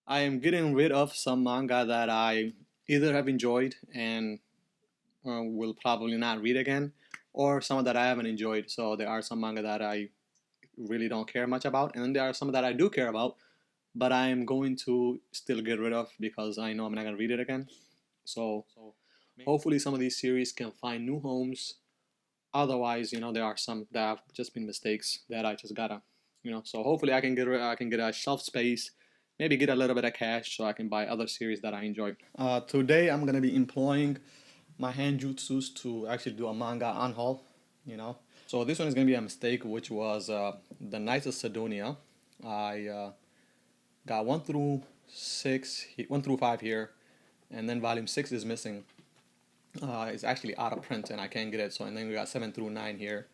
I am getting rid of some manga that I either have enjoyed and will probably not read again, or some that I haven't enjoyed. So there are some manga that I really don't care much about, and then there are some that I do care about, but I am going to still get rid of because I know I'm not gonna read it again. So hopefully some of these series can find new homes. Otherwise, there are some that have just been mistakes that I just gotta. So hopefully I can get a shelf space, maybe get a little bit of cash so I can buy other series that I enjoy. Today I'm gonna be employing my hand-jutsus to actually do a manga unhaul. You know, so this one is gonna be a mistake, which was the Knights of Sidonia. I got 1 through 6, 1 through 5 here, and then volume 6 is missing. It's actually out of print and I can't get it. So and then we got 7 through 9 here,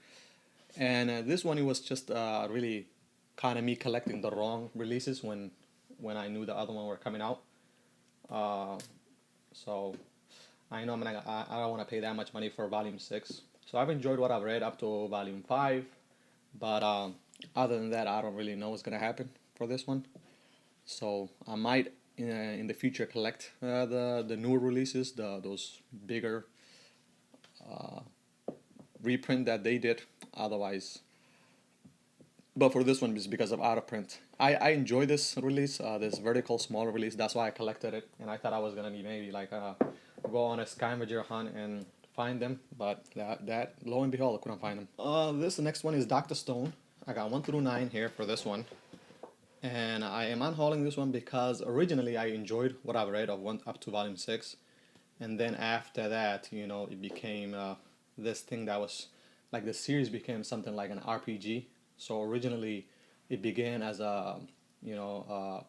and this one it was just really kind of me collecting the wrong releases when I knew the other one were coming out. Uh, so I know I don't want to pay that much money for volume 6. So I've enjoyed what I've read up to volume 5, but other than that, I don't really know what's gonna happen for this one. So I might in the future collect the newer releases, those bigger reprint that they did. Otherwise, but for this one, it's because of out of print. I enjoy this release, this vertical small release. That's why I collected it, and I thought I was gonna be maybe like go on a scavenger hunt and find them, but that lo and behold, I couldn't find them. This next one is Doctor Stone. I got 1 through 9 here for this one, and I am unhauling this one because originally I enjoyed what I've read of one up to volume 6, and then after that, it became this thing that was like the series became something like an RPG. So originally, it began as a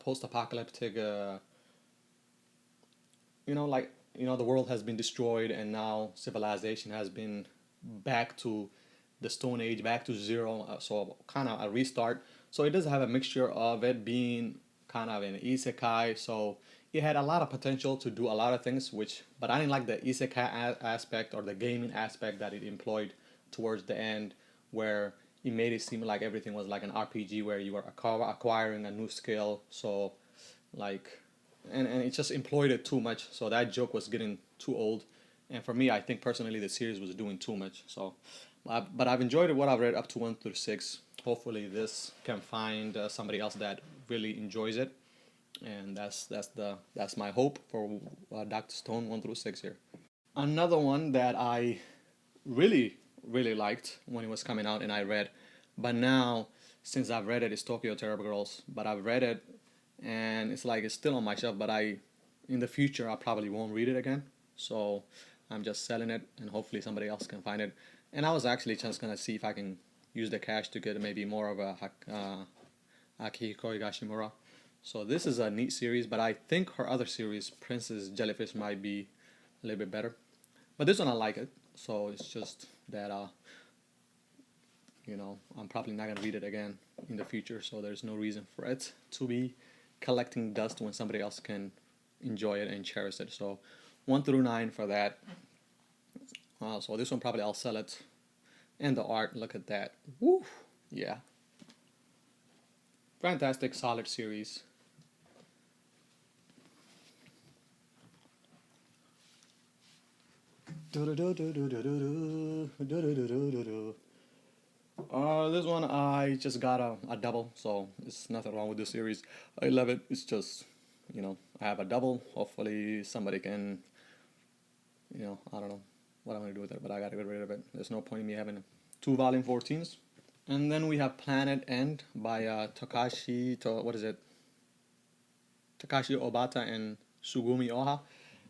post-apocalyptic like the world has been destroyed and now civilization has been back to the Stone Age, back to zero. So kind of a restart. So it does have a mixture of it being kind of an isekai. So it had a lot of potential to do a lot of things, but I didn't like the isekai aspect or the gaming aspect that it employed towards the end, where it made it seem like everything was like an RPG where you were acquiring a new skill. So like and it just employed it too much, so that joke was getting too old, and for me I think personally the series was doing too much. So but I've enjoyed what I've read up to 1 through 6. Hopefully this can find somebody else that really enjoys it, and that's my hope for Dr. Stone 1 through 6 here. Another one that I really liked when it was coming out and I read, but now since I've read it, it's Tokyo Terrible Girls. But I've read it and it's like it's still on my shelf. But in the future, I probably won't read it again. So I'm just selling it and hopefully somebody else can find it. And I was actually just gonna see if I can use the cash to get maybe more of a Akihiko Higashimura. So this is a neat series, but I think her other series, Princess Jellyfish, might be a little bit better. But this one I like it, so it's just that I'm probably not gonna read it again in the future. So there's no reason for it to be collecting dust when somebody else can enjoy it and cherish it. So 1 through 9 for that. So this one probably I'll sell it. And the art, look at that. Woo! Yeah, fantastic, solid series. This one I just got a double, so there's nothing wrong with this series. I love it. It's just, I have a double. Hopefully somebody can, I don't know what I'm gonna do with it, but I gotta get rid of it. There's no point in me having two volume 14s. And then we have Planet End by what is it? Takashi Obata and Sugumi Oha.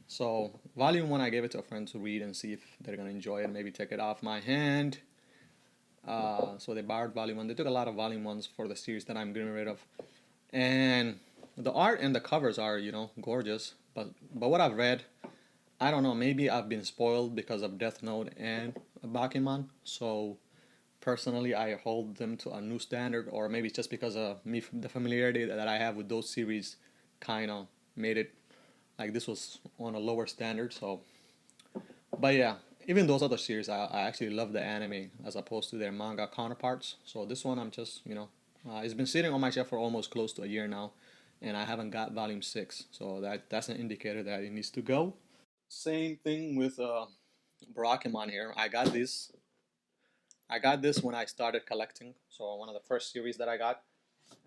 So volume 1 I gave it to a friend to read and see if they're gonna enjoy it, maybe take it off my hand. So they borrowed volume 1. They took a lot of volume 1s for the series that I'm getting rid of. And the art and the covers are, gorgeous. But what I've read, I don't know, maybe I've been spoiled because of Death Note and Bakuman. So personally, I hold them to a new standard, or maybe it's just because of me, the familiarity that I have with those series kind of made it like this was on a lower standard. So, but yeah, even those other series, I actually love the anime as opposed to their manga counterparts. So this one, I'm just, it's been sitting on my shelf for almost close to a year now, and I haven't got volume 6, so that's an indicator that it needs to go. Same thing with Barakamon here. I got this when I started collecting, so one of the first series that I got,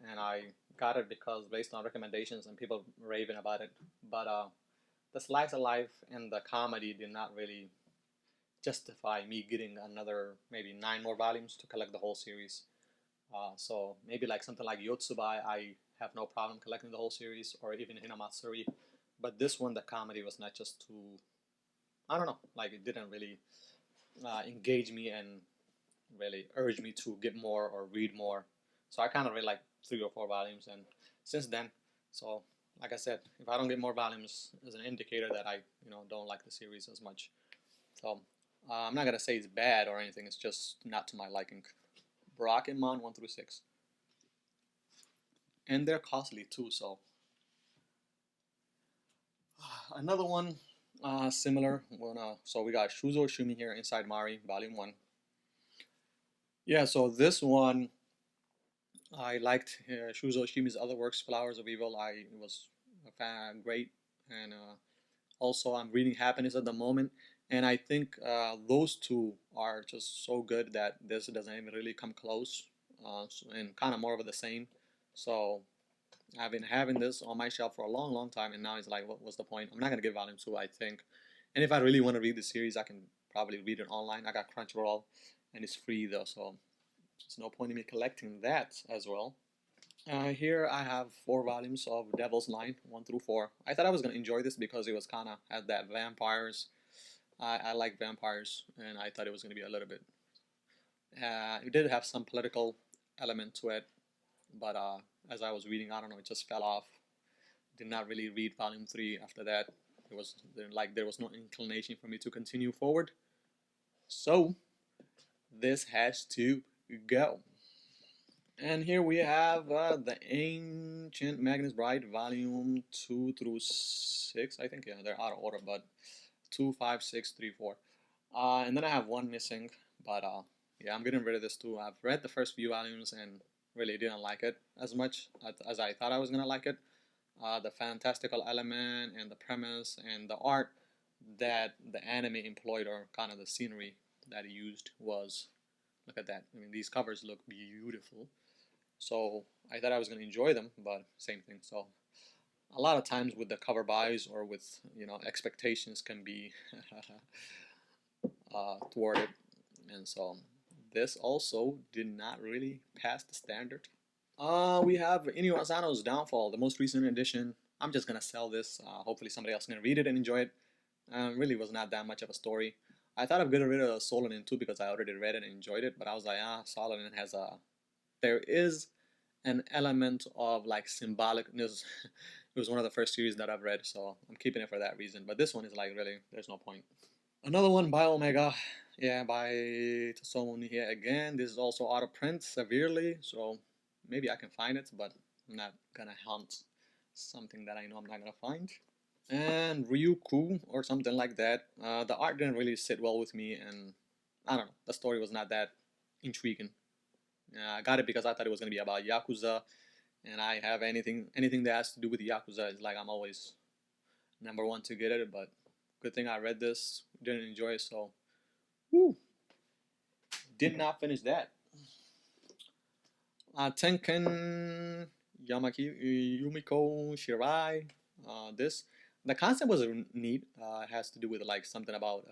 and I got it because based on recommendations and people raving about it. But the slice of life and the comedy did not really justify me getting another maybe 9 more volumes to collect the whole series. So maybe like something like Yotsubai, I have no problem collecting the whole series, or even Hinamatsuri. But this one, the comedy was not just too, I don't know, like it didn't really engage me and really urge me to get more or read more. So I kind of read like 3 or 4 volumes, and since then, so like I said, if I don't get more volumes, is an indicator that I don't like the series as much. So I'm not gonna say it's bad or anything. It's just not to my liking. Barakamon 1 through 6, and they're costly too. So another one similar. So we got Shuzo Shumi here inside Mari Volume 1. Yeah, so this one I liked Shuzo Shimi's other works, Flowers of Evil. It was great, and also I'm reading Happiness at the moment, and I think those two are just so good that this doesn't even really come close, and kind of more of the same. So I've been having this on my shelf for a long, long time, and now it's like, what's the point? I'm not gonna get volume 2, I think. And if I really want to read the series, I can probably read it online. I got Crunchyroll, and it's free though, so there's no point in me collecting that as well. Here I have 4 volumes of Devil's Line, 1 through 4. I thought I was gonna enjoy this because it was kind of had that vampires. I like vampires, and I thought it was gonna be a little bit. It did have some political element to it, but as I was reading, I don't know, it just fell off. Did not really read volume 3 after that. It was like there was no inclination for me to continue forward. So this has to go. And here we have the Ancient Magnus Bride, volume 2 through 6. I think, yeah, they're out of order, but 2, 5, 6, 3, 4. And then I have one missing, but yeah, I'm getting rid of this too. I've read the first few volumes and really didn't like it as much as I thought I was gonna like it. The fantastical element and the premise and the art that the anime employed, or kind of the scenery that it used, was, look at that. I mean, these covers look beautiful. So I thought I was going to enjoy them, but same thing. So a lot of times with the cover buys or with expectations can be thwarted, and so this also did not really pass the standard. We have Inyo Asano's Downfall, the most recent edition. I'm just gonna sell this. Hopefully somebody else can read it and enjoy it. Really was not that much of a story. I thought of getting rid of Solonin too because I already read it and enjoyed it, but I was like, Solonin has a. There is an element of like symbolicness. It was one of the first series that I've read, so I'm keeping it for that reason. But this one is like, really, there's no point. Another one by Omega, yeah, by Tosomo here again. This is also out of print severely, so maybe I can find it, but I'm not gonna hunt something that I know I'm not gonna find. And Ryuku or something like that. The art didn't really sit well with me, and I don't know. The story was not that intriguing. I got it because I thought it was gonna be about Yakuza, and I have anything that has to do with Yakuza is like I'm always number one to get it. But good thing I read this, didn't enjoy it, so woo, did not finish that. Tenken Yamaki Yumiko Shirai. This the concept was neat. It has to do with like something about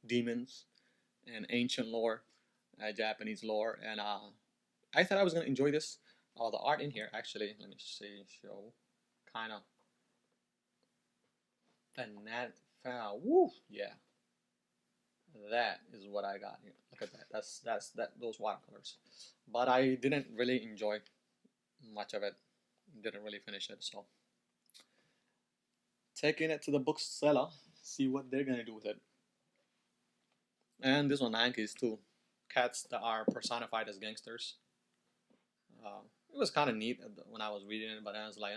demons and ancient lore, Japanese lore, and I thought I was gonna enjoy this. The art in here actually, let me see, show kind of fanatic. Woo, yeah, that is what I got here. Look at that. That's those watercolors. But I didn't really enjoy much of it. Didn't really finish it. So taking it to the bookseller, see what they're gonna do with it. And this one, Yankees too. Cats that are personified as gangsters. It was kind of neat when I was reading it, but I was like,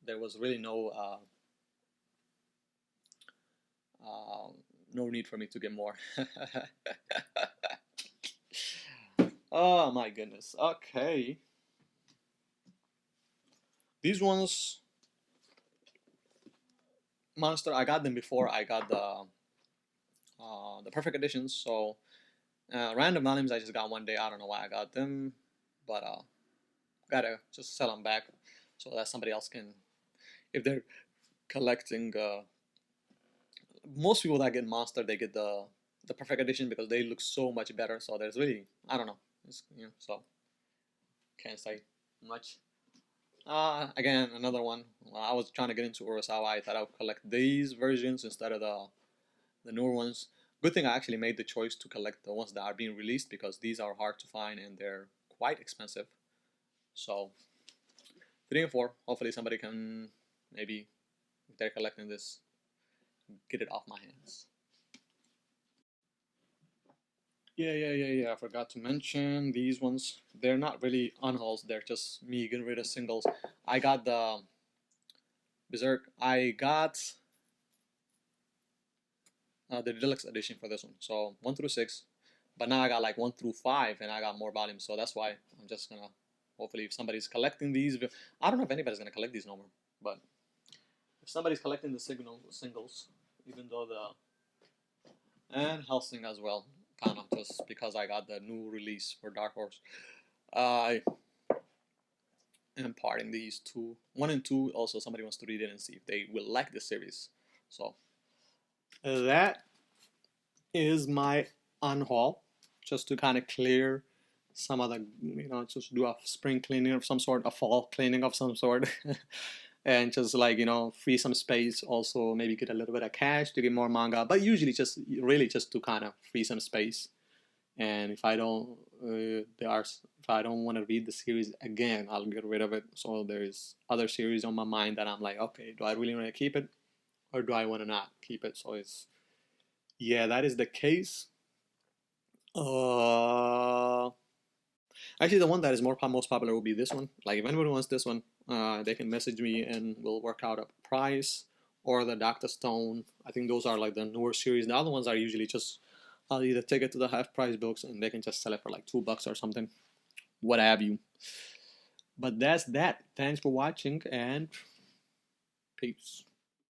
there was really uh, no need for me to get more. Oh my goodness. Okay. These ones, Monster, I got them before I got the perfect editions. So random volumes I just got one day. I don't know why I got them, but gotta just sell them back so that somebody else can, if they're collecting. Most people that get Monster, they get the perfect edition because they look so much better. So there's really, I don't know, so can't say much. Again, another one. I was trying to get into Urasawa. I thought I would collect these versions instead of the newer ones. Good thing I actually made the choice to collect the ones that are being released because these are hard to find and they're quite expensive. So 3 and 4. Hopefully somebody can, maybe if they're collecting this, get it off my hands. Yeah. I forgot to mention these ones. They're not really unhauls. They're just me getting rid of singles. I got the Berserk. I got the deluxe edition for this one. So 1 through 6, but now I got like 1 through 5, and I got more volumes. So that's why I'm just gonna. Hopefully, if somebody's collecting these, I don't know if anybody's gonna collect these no more. But if somebody's collecting the singles, even though and Helsing as well, kind of just because I got the new release for Dark Horse, I am parting these 1 and 2. Also, somebody wants to read it and see if they will like the series. So that is my unhaul, just to kind of clear some of the, just do a spring cleaning of some sort, a fall cleaning of some sort, and just like, free some space. Also, maybe get a little bit of cash to get more manga, but usually just really just to kind of free some space. And if I don't, if I don't want to read the series again, I'll get rid of it. So there's other series on my mind that I'm like, okay, do I really want to keep it, or do I want to not keep it? So yeah, that is the case. Uh, Actually, the one that is most popular will be this one. Like, if anybody wants this one, they can message me and we'll work out a price. Or the Doctor Stone. I think those are like the newer series. The other ones are usually just, I'll either take it to the half price books and they can just sell it for like $2 or something. What have you. But that's that. Thanks for watching and peace.